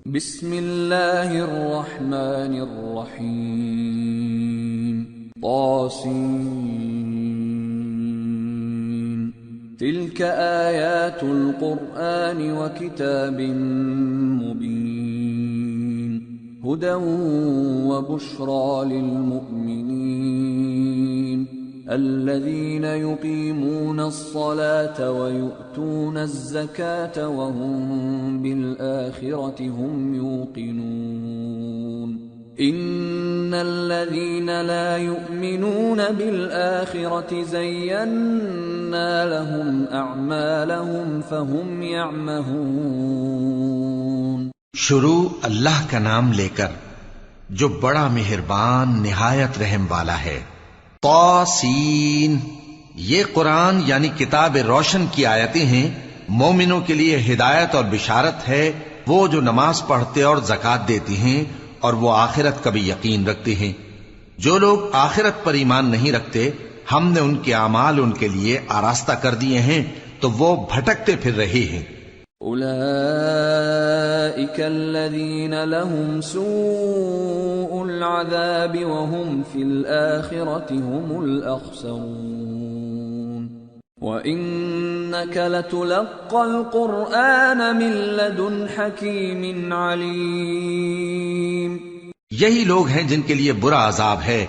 بسم اللہ الرحمن الرحیم طاسین تلک آیات القرآن وکتاب مبین ہدی وبشری للمؤمنین الذين يقيمون الصلاة ويؤتون الزكاة وهم بالآخرة هم يوقنون إن الذين لا يؤمنون بالآخرة زينا لهم أعمالهم فهم يعمهون. شروع اللہ کا نام لے کر جو بڑا مہربان نہایت رحم والا ہے. طاسین، یہ قرآن یعنی کتاب روشن کی آیتیں ہیں. مومنوں کے لیے ہدایت اور بشارت ہے، وہ جو نماز پڑھتے اور زکوٰۃ دیتی ہیں اور وہ آخرت کا بھی یقین رکھتے ہیں. جو لوگ آخرت پر ایمان نہیں رکھتے ہم نے ان کے اعمال ان کے لیے آراستہ کر دیے ہیں تو وہ بھٹکتے پھر رہے ہیں. اولئک الذین لهم سوء العذاب وهم فی الآخرة هم الاخسرون وإنک لتلقى القرآن من لدن حکیم علیم. یہی لوگ ہیں جن کے لیے برا عذاب ہے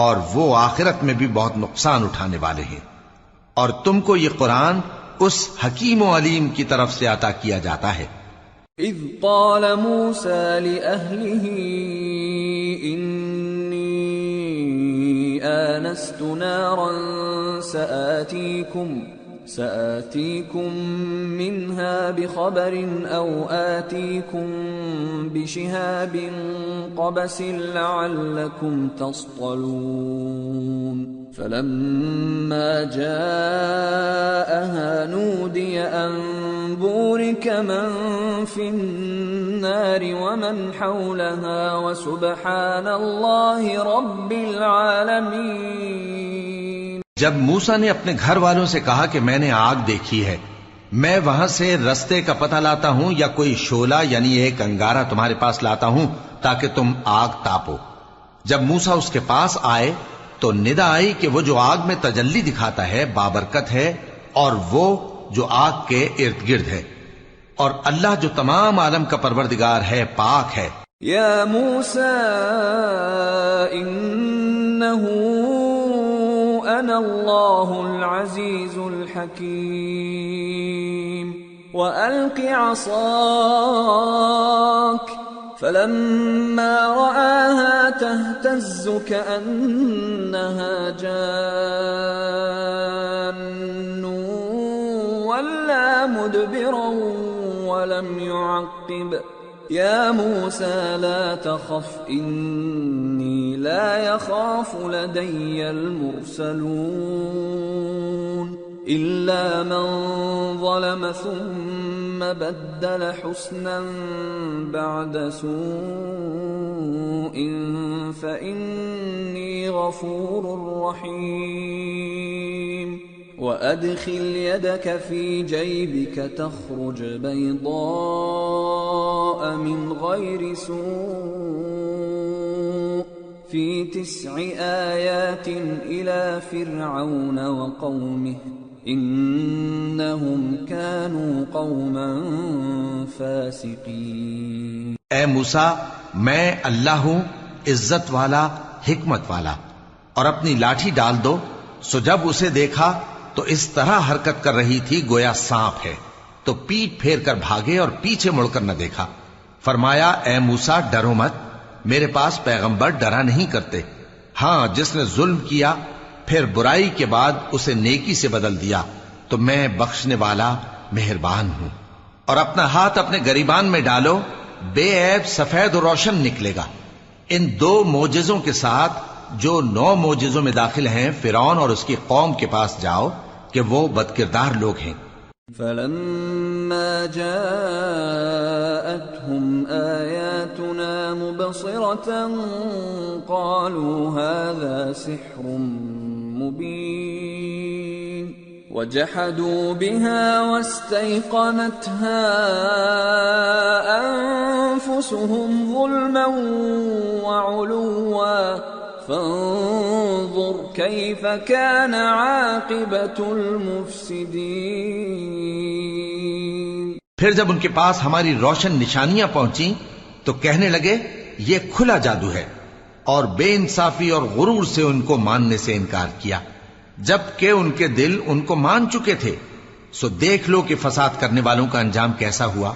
اور وہ آخرت میں بھی بہت نقصان اٹھانے والے ہیں. اور تم کو یہ قرآن اس حکیم و علیم کی طرف سے عطا کیا جاتا ہے. اذ قال موسیٰ لأہلہ انی آنست نارا سآتیکم منها بخبر او آتیکم بشہاب قبس لعلکم تصطلون. فلما جاءها نودي أن بورك من في النار ومن حولها وسبحان الله رب العالمين. جب موسیٰ نے اپنے گھر والوں سے کہا کہ میں نے آگ دیکھی ہے، میں وہاں سے رستے کا پتہ لاتا ہوں یا کوئی شعلہ یعنی ایک انگارہ تمہارے پاس لاتا ہوں تاکہ تم آگ تاپو. جب موسیٰ اس کے پاس آئے تو ندا آئی کہ وہ جو آگ میں تجلی دکھاتا ہے بابرکت ہے اور وہ جو آگ کے ارد گرد ہے، اور اللہ جو تمام عالم کا پروردگار ہے پاک ہے. یا موسیٰ انہو انا اللہ العزیز الحکیم وَأَلْقِ عَصَاكَ فَلَمَّا رَآهَا تَهْتَزُّ كَأَنَّهَا جَانٌّ وَلَّى مُدْبِرًا وَلَمْ يُعَقِّبْ يَا مُوسَى لَا تَخَفْ إِنِّي لَا يَخَافُ لَدَيَّ الْمُرْسَلُونَ إِلَّا مَنْ ظَلَمَ ثُمَّ بَدَّلَ حُسْنًا بَعْدَ سُوءٍ فَإِنِّي غَفُورٌ رَحِيمٌ. وَأَدْخِلْ يَدَكَ فِي جَيْبِكَ تَخْرُجْ بَيْضَاءَ مِنْ غَيْرِ سُوءٍ فِي 9 آيَاتٍ إِلَى فِرْعَوْنَ وَقَوْمِهِ انہم کانوا قوما فاسقین. اے موسیٰ، میں اللہ ہوں عزت والا حکمت والا، اور اپنی لاٹھی ڈال دو. سو جب اسے دیکھا تو اس طرح حرکت کر رہی تھی گویا سانپ ہے، تو پیٹ پھیر کر بھاگے اور پیچھے مڑ کر نہ دیکھا. فرمایا اے موسیٰ ڈرو مت، میرے پاس پیغمبر ڈرا نہیں کرتے. ہاں جس نے ظلم کیا پھر برائی کے بعد اسے نیکی سے بدل دیا تو میں بخشنے والا مہربان ہوں. اور اپنا ہاتھ اپنے گریبان میں ڈالو، بے عیب سفید و روشن نکلے گا. ان 2 معجزوں کے ساتھ جو 9 معجزوں میں داخل ہیں فرعون اور اس کی قوم کے پاس جاؤ کہ وہ بدکردار لوگ ہیں. فَلَمَّا جَاءَتْهُمْ آيَاتُنَا مُبْصِرَةً قَالُوا هَذَا سِحْرٌ مُبِينٌ وَجَحَدُوا بِهَا وَاسْتَيْقَنَتْهَا أَنفُسُهُمْ أنفسهم ظلما وعلوا فانظر كيف كان عاقبة المفسدين۔ پھر جب ان کے پاس ہماری روشن نشانیاں پہنچیں تو کہنے لگے یہ کھلا جادو ہے، اور بے انصافی اور غرور سے ان کو ماننے سے انکار کیا، جبکہ ان کے دل ان کو مان چکے تھے۔ سو دیکھ لو کہ فساد کرنے والوں کا انجام کیسا ہوا۔